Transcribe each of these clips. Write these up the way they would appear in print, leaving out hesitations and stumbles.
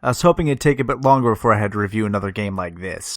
I was hoping it'd take a bit longer before I had to review another game like this.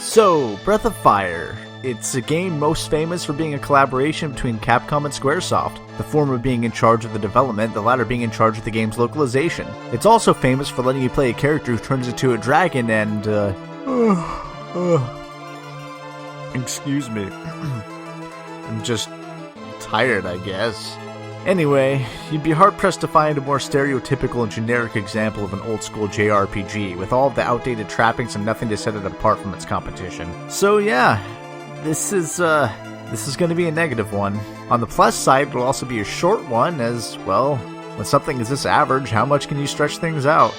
So, Breath of Fire. It's a game most famous for being a collaboration between Capcom and Squaresoft, the former being in charge of the development, the latter being in charge of the game's localization. It's also famous for letting you play a character who turns into a dragon and, excuse me. I'm just tired, I guess. Anyway, you'd be hard-pressed to find a more stereotypical and generic example of an old-school JRPG, with all of the outdated trappings and nothing to set it apart from its competition. So yeah, this is going to be a negative one. On the plus side, it'll also be a short one, as, well, when something is this average, how much can you stretch things out?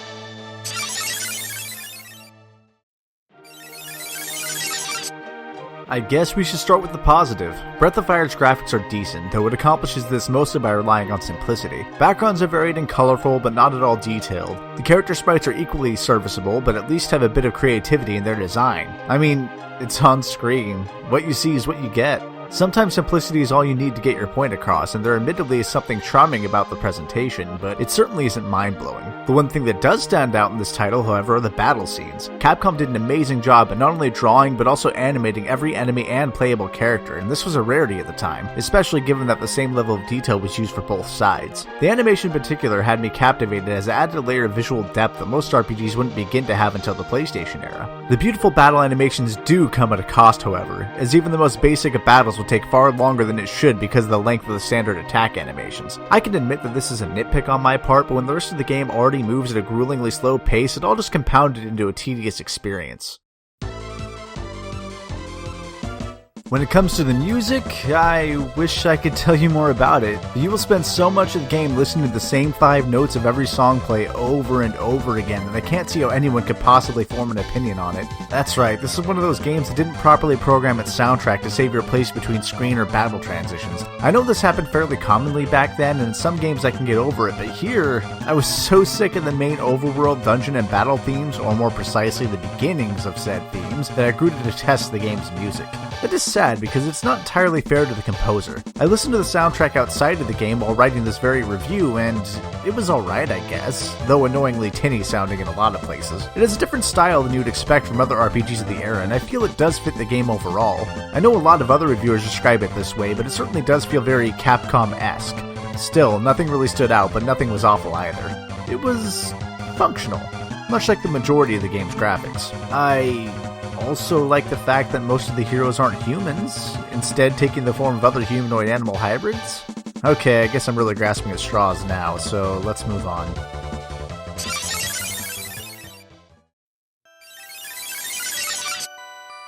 I guess we should start with the positive. Breath of Fire's graphics are decent, though it accomplishes this mostly by relying on simplicity. Backgrounds are varied and colorful, but not at all detailed. The character sprites are equally serviceable, but at least have a bit of creativity in their design. I mean, it's on screen. What you see is what you get. Sometimes simplicity is all you need to get your point across, and there admittedly is something charming about the presentation, but it certainly isn't mind-blowing. The one thing that does stand out in this title, however, are the battle scenes. Capcom did an amazing job at not only drawing, but also animating every enemy and playable character, and this was a rarity at the time, especially given that the same level of detail was used for both sides. The animation in particular had me captivated as it added a layer of visual depth that most RPGs wouldn't begin to have until the PlayStation era. The beautiful battle animations do come at a cost, however, as even the most basic of battles will take far longer than it should because of the length of the standard attack animations. I can admit that this is a nitpick on my part, but when the rest of the game already moves at a gruelingly slow pace, it all just compounded into a tedious experience. When it comes to the music, I wish I could tell you more about it. You will spend so much of the game listening to the same 5 notes of every song play over and over again that I can't see how anyone could possibly form an opinion on it. That's right, this is one of those games that didn't properly program its soundtrack to save your place between screen or battle transitions. I know this happened fairly commonly back then, and in some games I can get over it, but here, I was so sick of the main overworld dungeon and battle themes, or more precisely the beginnings of said themes, that I grew to detest the game's music. That is sad because it's not entirely fair to the composer. I listened to the soundtrack outside of the game while writing this very review, and it was alright, I guess, though annoyingly tinny sounding in a lot of places. It has a different style than you would expect from other RPGs of the era, and I feel it does fit the game overall. I know a lot of other reviewers describe it this way, but it certainly does feel very Capcom-esque. Still, nothing really stood out, but nothing was awful either. It was functional, much like the majority of the game's graphics. I also like the fact that most of the heroes aren't humans, instead taking the form of other humanoid animal hybrids. Okay, I guess I'm really grasping at straws now, so let's move on.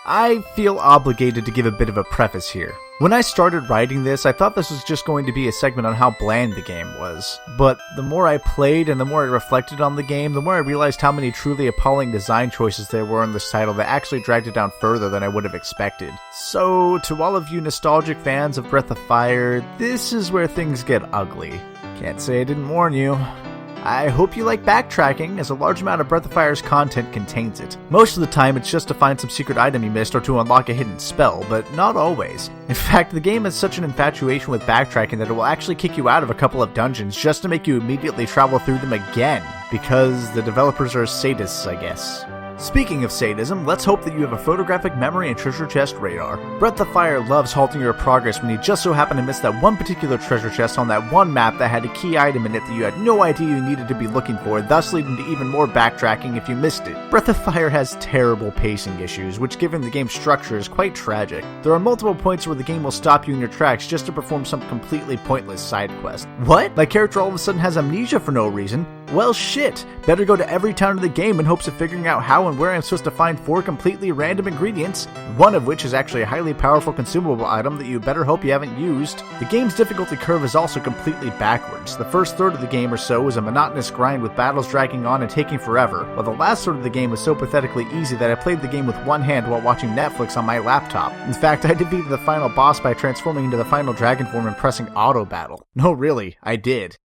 I feel obligated to give a bit of a preface here. When I started writing this, I thought this was just going to be a segment on how bland the game was. But the more I played and the more I reflected on the game, the more I realized how many truly appalling design choices there were in this title that actually dragged it down further than I would have expected. So, to all of you nostalgic fans of Breath of Fire, this is where things get ugly. Can't say I didn't warn you. I hope you like backtracking, as a large amount of Breath of Fire's content contains it. Most of the time, it's just to find some secret item you missed or to unlock a hidden spell, but not always. In fact, the game has such an infatuation with backtracking that it will actually kick you out of a couple of dungeons just to make you immediately travel through them again, because the developers are sadists, I guess. Speaking of sadism, let's hope that you have a photographic memory and treasure chest radar. Breath of Fire loves halting your progress when you just so happen to miss that one particular treasure chest on that one map that had a key item in it that you had no idea you needed to be looking for, thus leading to even more backtracking if you missed it. Breath of Fire has terrible pacing issues, which given the game's structure is quite tragic. There are multiple points where the game will stop you in your tracks just to perform some completely pointless side quest. What? My character all of a sudden has amnesia for no reason? Well shit, better go to every town in the game in hopes of figuring out how and where I'm supposed to find 4 completely random ingredients, one of which is actually a highly powerful consumable item that you better hope you haven't used. The game's difficulty curve is also completely backwards. The first third of the game or so is a monotonous grind with battles dragging on and taking forever, while the last third of the game was so pathetically easy that I played the game with one hand while watching Netflix on my laptop. In fact, I defeated the final boss by transforming into the final dragon form and pressing auto battle. No, really, I did.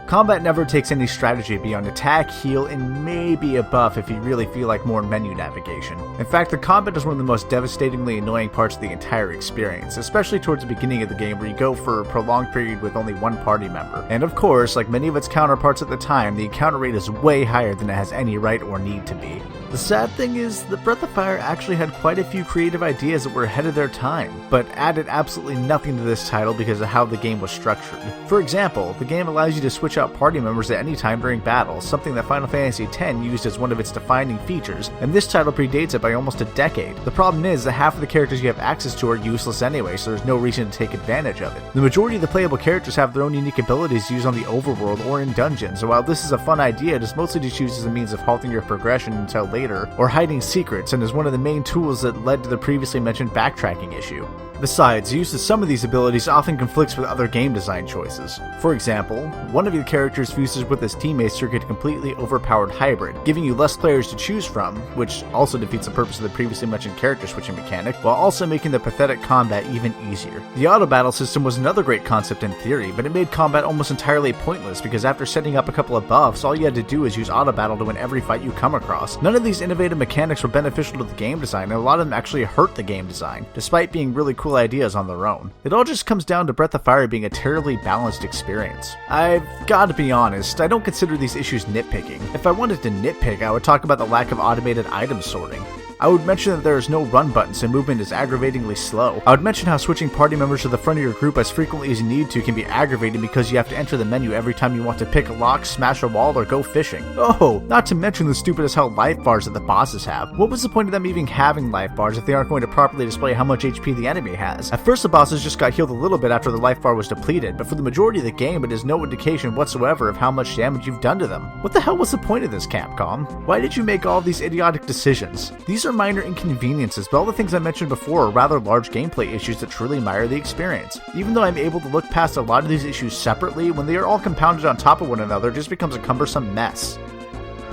Combat never takes any strategy beyond attack, heal, and maybe a buff if you really feel like more menu navigation. In fact, the combat is one of the most devastatingly annoying parts of the entire experience, especially towards the beginning of the game where you go for a prolonged period with only one party member. And of course, like many of its counterparts at the time, the encounter rate is way higher than it has any right or need to be. The sad thing is that Breath of Fire actually had quite a few creative ideas that were ahead of their time, but added absolutely nothing to this title because of how the game was structured. For example, the game allows you to switch out party members at any time during battle, something that Final Fantasy X used as one of its defining features, and this title predates it by almost a decade. The problem is that half of the characters you have access to are useless anyway, so there's no reason to take advantage of it. The majority of the playable characters have their own unique abilities used on the overworld or in dungeons, and while this is a fun idea, it is mostly just used as a means of halting your progression until later, or hiding secrets, and is one of the main tools that led to the previously mentioned backtracking issue. Besides, use of some of these abilities often conflicts with other game design choices. For example, one of your characters fuses with his teammates to get a completely overpowered hybrid, giving you less players to choose from, which also defeats the purpose of the previously mentioned character switching mechanic, while also making the pathetic combat even easier. The auto battle system was another great concept in theory, but it made combat almost entirely pointless because after setting up a couple of buffs, all you had to do is use auto battle to win every fight you come across. None of these innovative mechanics were beneficial to the game design, and a lot of them actually hurt the game design, despite being really cool ideas on their own. It all just comes down to Breath of Fire being a terribly balanced experience. I've gotta be honest, I don't consider these issues nitpicking. If I wanted to nitpick, I would talk about the lack of automated item sorting. I would mention that there is no run button, so movement is aggravatingly slow. I would mention how switching party members to the front of your group as frequently as you need to can be aggravating because you have to enter the menu every time you want to pick a lock, smash a wall, or go fishing. Oh, not to mention the stupid as hell life bars that the bosses have. What was the point of them even having life bars if they aren't going to properly display how much HP the enemy has? At first the bosses just got healed a little bit after the life bar was depleted, but for the majority of the game it is no indication whatsoever of how much damage you've done to them. What the hell was the point of this, Capcom? Why did you make all of these idiotic decisions? These are minor inconveniences, but all the things I mentioned before are rather large gameplay issues that truly mar the experience. Even though I'm able to look past a lot of these issues separately, when they are all compounded on top of one another, it just becomes a cumbersome mess.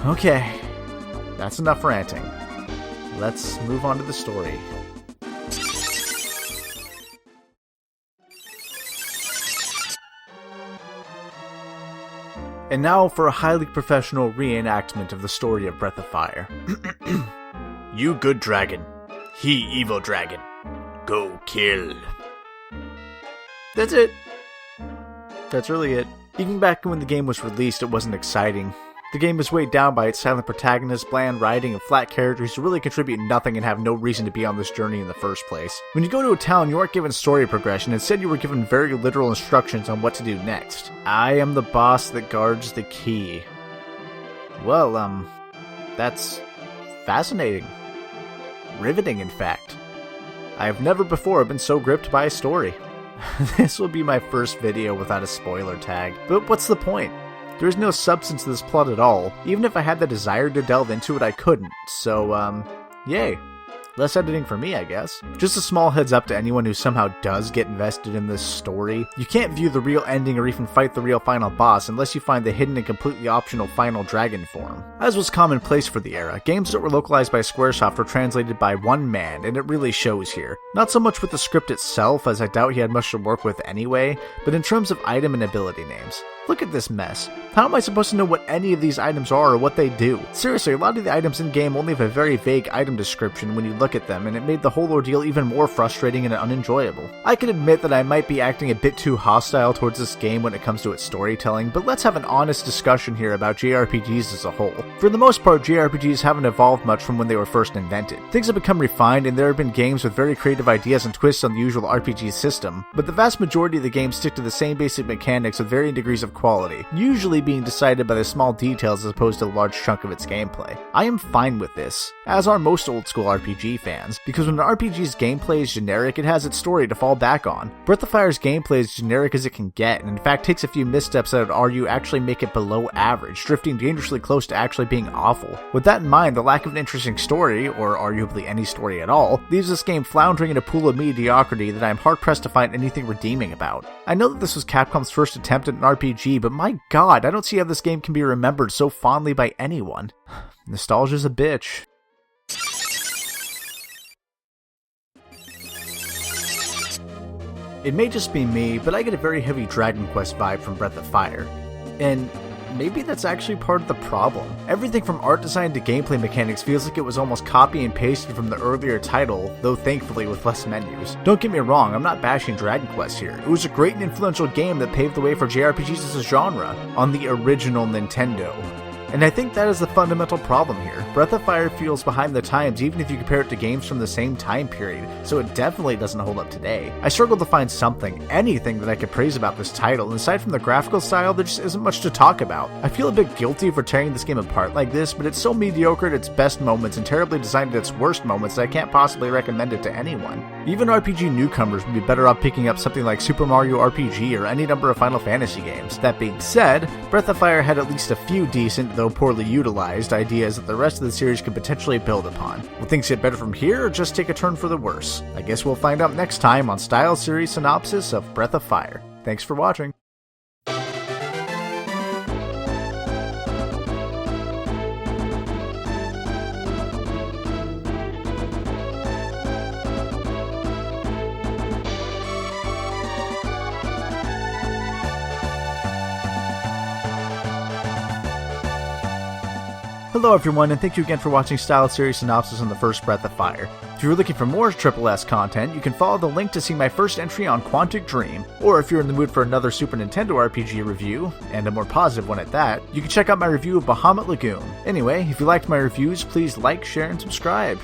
Okay, that's enough ranting. Let's move on to the story. And now for a highly professional reenactment of the story of Breath of Fire. You good dragon, he evil dragon. Go kill. That's it. That's really it. Even back when the game was released, it wasn't exciting. The game is weighed down by its silent protagonist, bland writing, and flat characters who really contribute nothing and have no reason to be on this journey in the first place. When you go to a town, you aren't given story progression, instead you were given very literal instructions on what to do next. I am the boss that guards the key. Well, that's fascinating. Riveting, in fact. I have never before been so gripped by a story. This will be my first video without a spoiler tag, but what's the point? There is no substance to this plot at all. Even if I had the desire to delve into it, I couldn't, so, yay. Less editing for me, I guess. Just a small heads up to anyone who somehow does get invested in this story. You can't view the real ending or even fight the real final boss unless you find the hidden and completely optional final dragon form. As was commonplace for the era, games that were localized by Squaresoft were translated by one man, and it really shows here. Not so much with the script itself, as I doubt he had much to work with anyway, but in terms of item and ability names. Look at this mess. How am I supposed to know what any of these items are or what they do? Seriously, a lot of the items in-game only have a very vague item description when you look at them, and it made the whole ordeal even more frustrating and unenjoyable. I can admit that I might be acting a bit too hostile towards this game when it comes to its storytelling, but let's have an honest discussion here about JRPGs as a whole. For the most part, JRPGs haven't evolved much from when they were first invented. Things have become refined, and there have been games with very creative ideas and twists on the usual RPG system, but the vast majority of the games stick to the same basic mechanics with varying degrees of quality, usually being decided by the small details as opposed to a large chunk of its gameplay. I am fine with this, as are most old school RPG fans, because when an RPG's gameplay is generic, it has its story to fall back on. Breath of Fire's gameplay is generic as it can get, and in fact takes a few missteps that would argue actually make it below average, drifting dangerously close to actually being awful. With that in mind, the lack of an interesting story, or arguably any story at all, leaves this game floundering in a pool of mediocrity that I am hard-pressed to find anything redeeming about. I know that this was Capcom's first attempt at an RPG, but my god, I don't see how this game can be remembered so fondly by anyone. Nostalgia's a bitch. It may just be me, but I get a very heavy Dragon Quest vibe from Breath of Fire. And maybe that's actually part of the problem. Everything from art design to gameplay mechanics feels like it was almost copy and pasted from the earlier title, though thankfully with less menus. Don't get me wrong, I'm not bashing Dragon Quest here. It was a great and influential game that paved the way for JRPGs as a genre on the original Nintendo. And I think that is the fundamental problem here. Breath of Fire feels behind the times even if you compare it to games from the same time period, so it definitely doesn't hold up today. I struggled to find something, anything that I could praise about this title, and aside from the graphical style, there just isn't much to talk about. I feel a bit guilty for tearing this game apart like this, but it's so mediocre at its best moments and terribly designed at its worst moments that I can't possibly recommend it to anyone. Even RPG newcomers would be better off picking up something like Super Mario RPG or any number of Final Fantasy games. That being said, Breath of Fire had at least a few decent, though poorly utilized, ideas that the rest of the series could potentially build upon. Will things get better from here or just take a turn for the worse? I guess we'll find out next time on Stiles Series Synopsis of Breath of Fire. Thanks for watching. Hello everyone, and thank you again for watching Stiles Series Synopsis on the first Breath of Fire. If you're looking for more SSS content, you can follow the link to see my first entry on Quantic Dream, or if you're in the mood for another Super Nintendo RPG review, and a more positive one at that, you can check out my review of Bahamut Lagoon. Anyway, if you liked my reviews, please like, share, and subscribe.